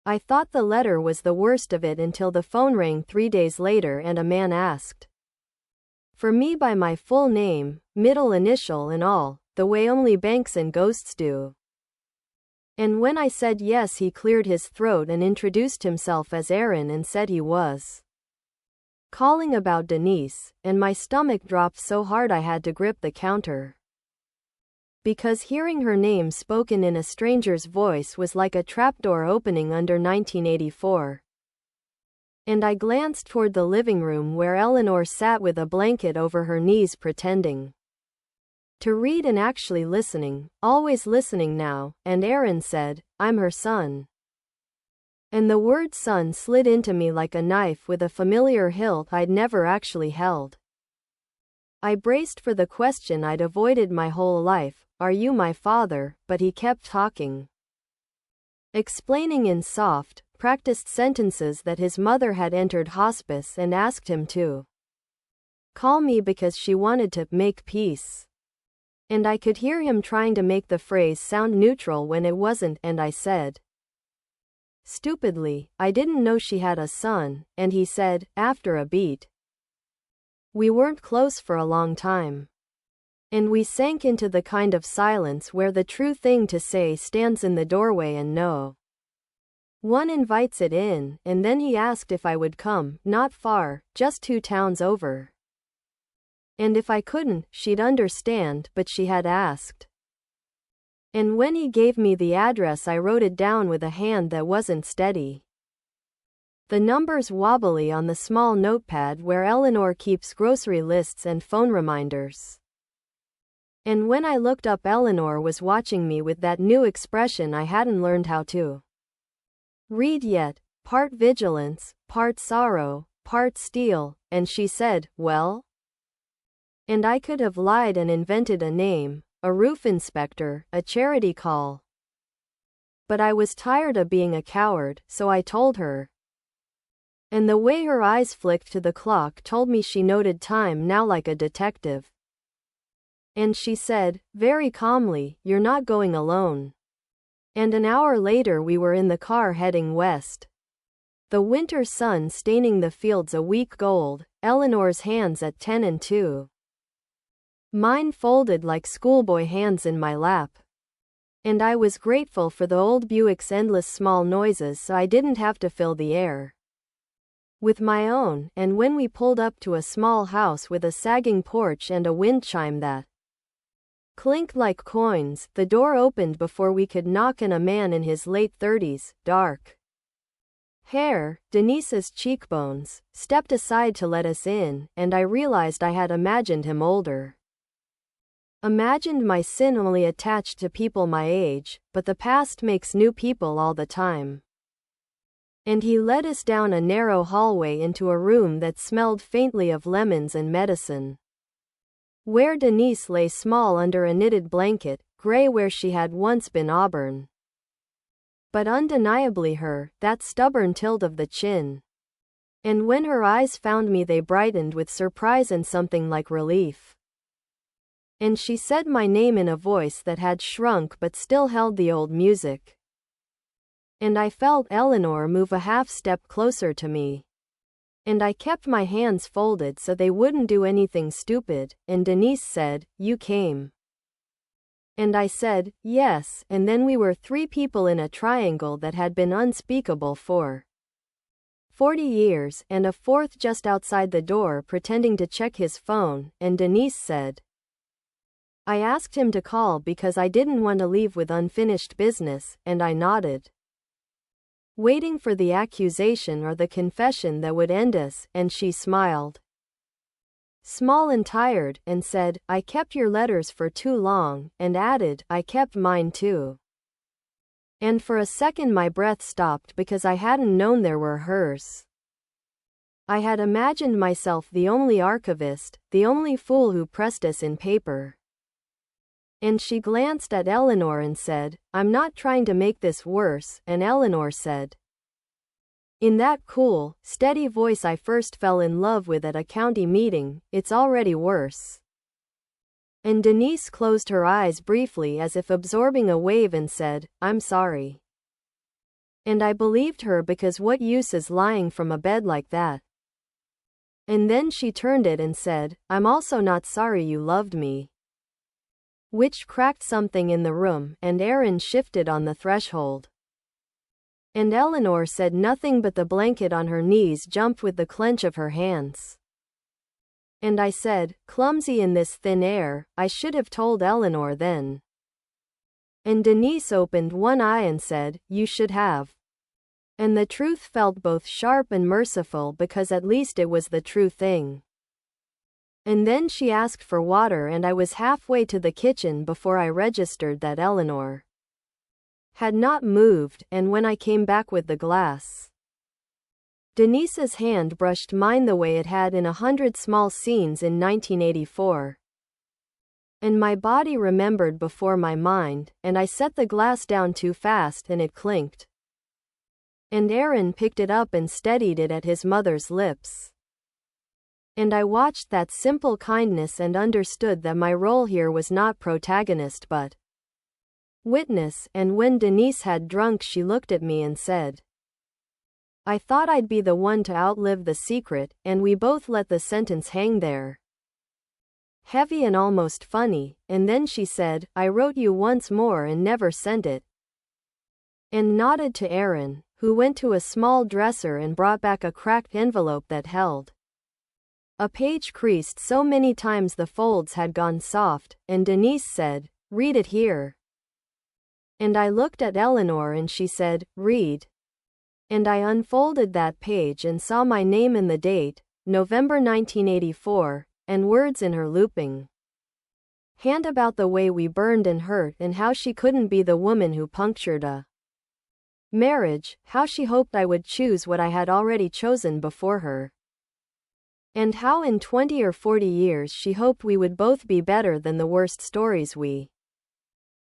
I thought the letter was the worst of it until the phone rang 3 days later and a man asked for me by my full name, middle initial and all, the way only banks and ghosts do. And when I said yes, he cleared his throat and introduced himself as Aaron and said he was calling about Denise, and my stomach dropped so hard I had to grip the counter. Because hearing her name spoken in a stranger's voice was like a trapdoor opening under 1984. And I glanced toward the living room where Eleanor sat with a blanket over her knees pretending to read and actually listening, always listening now, and Aaron said, "I'm her son." And the word son slid into me like a knife with a familiar hilt I'd never actually held. I braced for the question I'd avoided my whole life, "Are you my father?" But he kept talking, explaining in soft, practiced sentences that his mother had entered hospice and asked him to call me because she wanted to make peace. And I could hear him trying to make the phrase sound neutral when it wasn't, and I said stupidly, "I didn't know she had a son," and he said, after a beat, "We weren't close for a long time." And we sank into the kind of silence where the true thing to say stands in the doorway and no one invites it in, and then he asked if I would come, not far, just 2 towns over. And if I couldn't, she'd understand, but she had asked. And when he gave me the address, I wrote it down with a hand that wasn't steady. The numbers wobbly on the small notepad where Eleanor keeps grocery lists and phone reminders. And when I looked up, Eleanor was watching me with that new expression I hadn't learned how to read yet, part vigilance, part sorrow, part steel, and she said, "Well?" And I could have lied and invented a name, a roof inspector, a charity call. But I was tired of being a coward, so I told her. And the way her eyes flicked to the clock told me she noted time now like a detective. And she said, very calmly, "You're not going alone." And an hour later we were in the car heading west. The winter sun staining the fields a weak gold, Eleanor's hands at 10 and 2. Mine folded like schoolboy hands in my lap. And I was grateful for the old Buick's endless small noises so I didn't have to fill the air with my own. And when we pulled up to a small house with a sagging porch and a wind chime that clinked like coins, the door opened before we could knock, and a man in his late 30s, dark hair, Denise's cheekbones, stepped aside to let us in, and I realized I had imagined him older. Imagined my sin only attached to people my age, but the past makes new people all the time. And he led us down a narrow hallway into a room that smelled faintly of lemons and medicine, where Denise lay small under a knitted blanket, gray where she had once been auburn. But undeniably her, that stubborn tilt of the chin. And when her eyes found me they brightened with surprise and something like relief. And she said my name in a voice that had shrunk but still held the old music. And I felt Eleanor move a half step closer to me. And I kept my hands folded so they wouldn't do anything stupid, and Denise said, "You came." And I said, "Yes," and then we were 3 people in a triangle that had been unspeakable for 40 years, and a 4th just outside the door pretending to check his phone, and Denise said, "I asked him to call because I didn't want to leave with unfinished business," and I nodded, waiting for the accusation or the confession that would end us, and she smiled, small and tired, and said, "I kept your letters for too long," and added, "I kept mine too." And for a second my breath stopped because I hadn't known there were hers. I had imagined myself the only archivist, the only fool who pressed us in paper. And she glanced at Eleanor and said, "I'm not trying to make this worse," and Eleanor said, in that cool, steady voice I first fell in love with at a county meeting, "It's already worse." And Denise closed her eyes briefly as if absorbing a wave and said, "I'm sorry." And I believed her because what use is lying from a bed like that? And then she turned it and said, I'm also not sorry you loved me. Which cracked something in the room, and Aaron shifted on the threshold. And Eleanor said nothing, but the blanket on her knees jumped with the clench of her hands. And I said, clumsy in this thin air, I should have told Eleanor then. And Denise opened one eye and said, you should have. And the truth felt both sharp and merciful because at least it was the true thing. And then she asked for water and I was halfway to the kitchen before I registered that Eleanor had not moved, and when I came back with the glass, Denise's hand brushed mine the way it had in 100 Small Scenes in 1984. And my body remembered before my mind, and I set the glass down too fast and it clinked. And Aaron picked it up and steadied it at his mother's lips. And I watched that simple kindness and understood that my role here was not protagonist but witness, and when Denise had drunk she looked at me and said, I thought I'd be the one to outlive the secret, and we both let the sentence hang there. Heavy and almost funny, and then she said, I wrote you once more and never sent it. And nodded to Aaron, who went to a small dresser and brought back a cracked envelope that held a page creased so many times the folds had gone soft, and Denise said, read it here. And I looked at Eleanor and she said, read. And I unfolded that page and saw my name and the date, November 1984, and words in her looping hand about the way we burned and hurt and how she couldn't be the woman who punctured a marriage, how she hoped I would choose what I had already chosen before her, and how in 20 or 40 years she hoped we would both be better than the worst stories we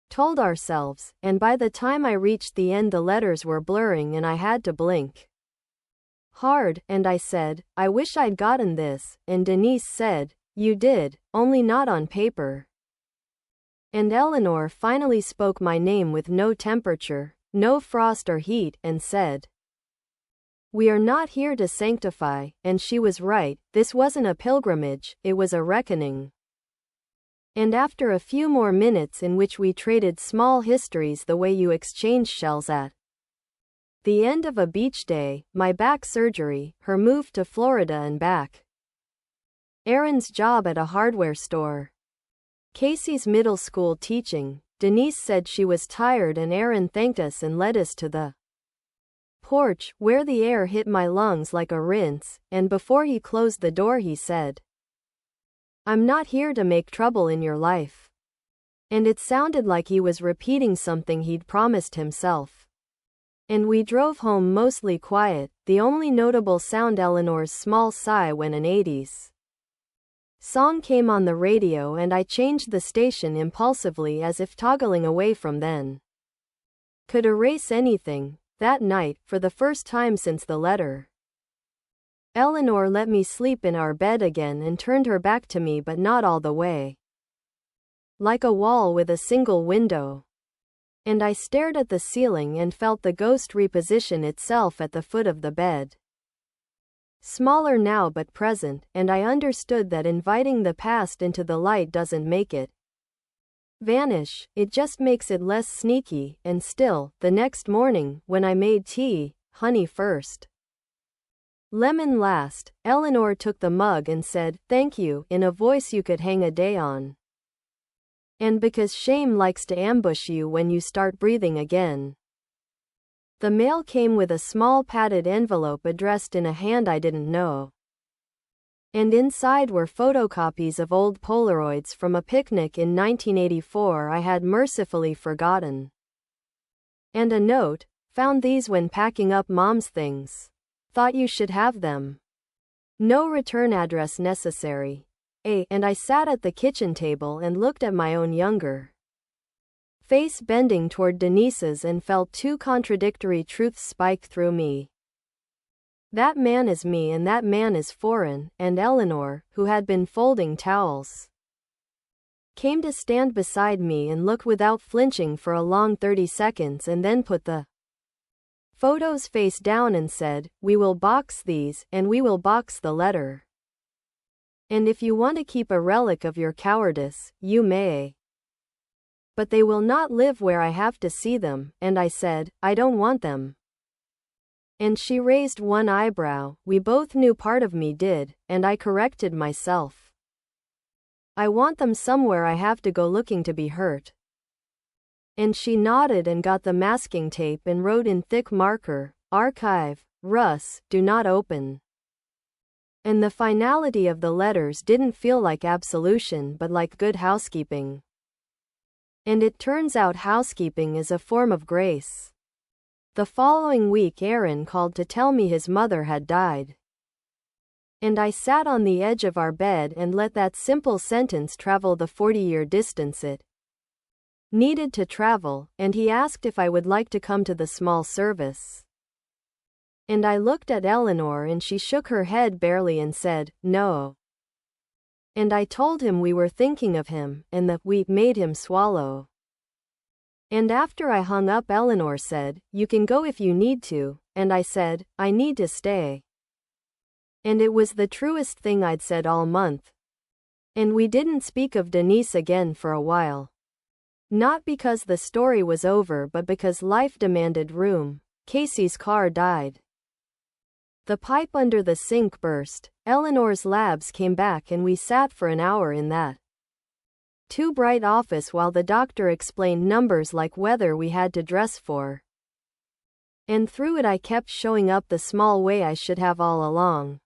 told ourselves, and by the time I reached the end the letters were blurring and I had to blink hard, and I said, I wish I'd gotten this, and Denise said, you did, only not on paper. And Eleanor finally spoke my name with no temperature, no frost or heat, and said, we are not here to sanctify, and she was right, this wasn't a pilgrimage, it was a reckoning. And after a few more minutes in which we traded small histories the way you exchange shells at the end of a beach day, my back surgery, her move to Florida and back, Aaron's job at a hardware store, Casey's middle school teaching, Denise said she was tired and Aaron thanked us and led us to the porch, where the air hit my lungs like a rinse, and before he closed the door he said, I'm not here to make trouble in your life. And it sounded like he was repeating something he'd promised himself. And we drove home mostly quiet, the only notable sound Eleanor's small sigh when an 80s song came on the radio and I changed the station impulsively as if toggling away from then could erase anything. That night, for the first time since the letter, Eleanor let me sleep in our bed again and turned her back to me, but not all the way. Like a wall with a single window. And I stared at the ceiling and felt the ghost reposition itself at the foot of the bed. Smaller now but present, and I understood that inviting the past into the light doesn't make it vanish, it just makes it less sneaky. And still, the next morning, when I made tea, honey first, lemon last, Eleanor took the mug and said, thank you, in a voice you could hang a day on. And because shame likes to ambush you when you start breathing again. The mail came with a small padded envelope addressed in a hand I didn't know. And inside were photocopies of old Polaroids from a picnic in 1984 I had mercifully forgotten. And a note, found these when packing up Mom's things. Thought you should have them. No return address necessary. And I sat at the kitchen table and looked at my own younger face bending toward Denise's and felt two contradictory truths spike through me. That man is me and that man is foreign, and Eleanor, who had been folding towels, came to stand beside me and look without flinching for a long 30 seconds and then put the photos face down and said, "We will box these, and we will box the letter. And if you want to keep a relic of your cowardice, you may. But they will not live where I have to see them," and I said, "I don't want them." And she raised one eyebrow. We both knew part of me did, and I corrected myself. "I want them somewhere I have to go looking to be hurt." And she nodded and got the masking tape and wrote in thick marker, "Archive, Russ, do not open." And the finality of the letters didn't feel like absolution but like good housekeeping. And it turns out housekeeping is a form of grace. The following week Aaron called to tell me his mother had died. And I sat on the edge of our bed and let that simple sentence travel the 40-year distance it needed to travel, and he asked if I would like to come to the small service. And I looked at Eleanor and she shook her head barely and said, "No." And I told him we were thinking of him, and that we made him swallow. And after I hung up, Eleanor said, "You can go if you need to," and I said, "I need to stay." And it was the truest thing I'd said all month. And we didn't speak of Denise again for a while. Not because the story was over but because life demanded room. Casey's car died. The pipe under the sink burst. Eleanor's labs came back and we sat for an hour in that too bright office while the doctor explained numbers like weather we had to dress for. And through it I kept showing up the small way I should have all along.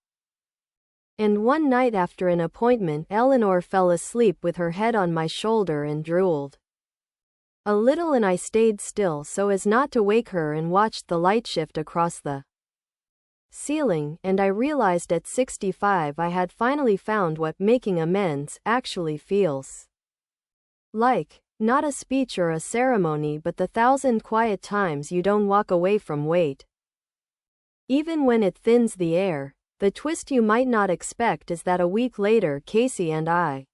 And one night after an appointment, Eleanor fell asleep with her head on my shoulder and drooled a little, and I stayed still so as not to wake her and watched the light shift across the ceiling, and I realized at 65 I had finally found what making amends actually feels like. Not a speech or a ceremony but the 1,000 quiet times you don't walk away from weight. Even when it thins the air. The twist you might not expect is that a week later Casey and I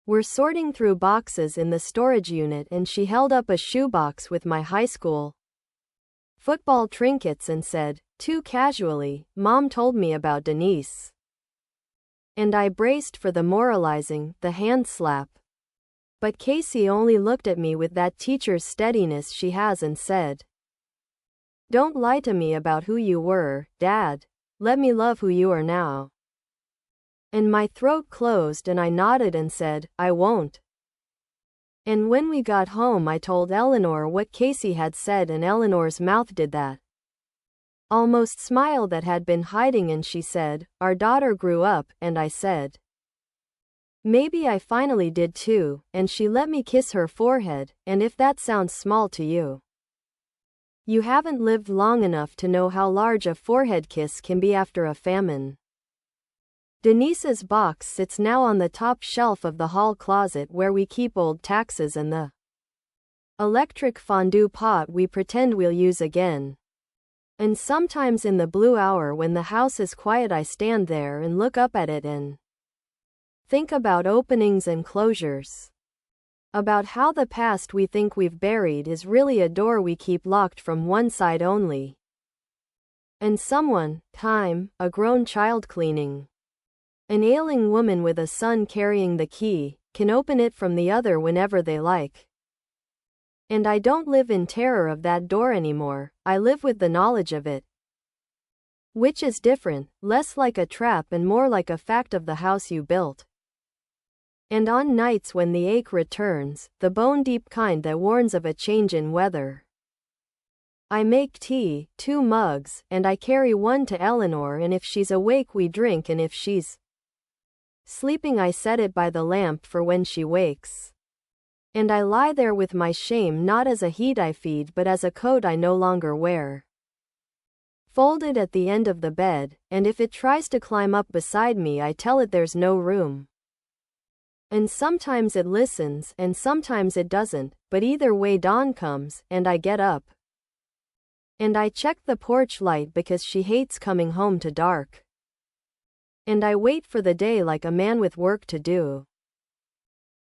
were sorting through boxes in the storage unit and she held up a shoebox with my high school football trinkets and said, too casually, "Mom told me about Denise." And I braced for the moralizing, the hand slap. But Casey only looked at me with that teacher's steadiness she has and said, "Don't lie to me about who you were, Dad. Let me love who you are now." And my throat closed and I nodded and said, "I won't." And when we got home I told Eleanor what Casey had said and Eleanor's mouth did that almost smile that had been hiding and she said, "Our daughter grew up," and I said, "Maybe I finally did too," and she let me kiss her forehead, and if that sounds small to you, you haven't lived long enough to know how large a forehead kiss can be after a famine. Denise's box sits now on the top shelf of the hall closet where we keep old taxes and the electric fondue pot we pretend we'll use again. And sometimes in the blue hour when the house is quiet I stand there and look up at it and think about openings and closures. About how the past we think we've buried is really a door we keep locked from one side only. And someone, time, a grown child cleaning, an ailing woman with a son carrying the key, can open it from the other whenever they like. And I don't live in terror of that door anymore, I live with the knowledge of it. Which is different, less like a trap and more like a fact of the house you built. And on nights when the ache returns, the bone-deep kind that warns of a change in weather, I make tea, 2 mugs, and I carry one to Eleanor, and if she's awake we drink, and if she's sleeping I set it by the lamp for when she wakes. And I lie there with my shame not as a heat I feed but as a coat I no longer wear, folded at the end of the bed, and if it tries to climb up beside me I tell it there's no room. And sometimes it listens and sometimes it doesn't, but either way dawn comes, and I get up. And I check the porch light because she hates coming home to dark. And I wait for the day like a man with work to do.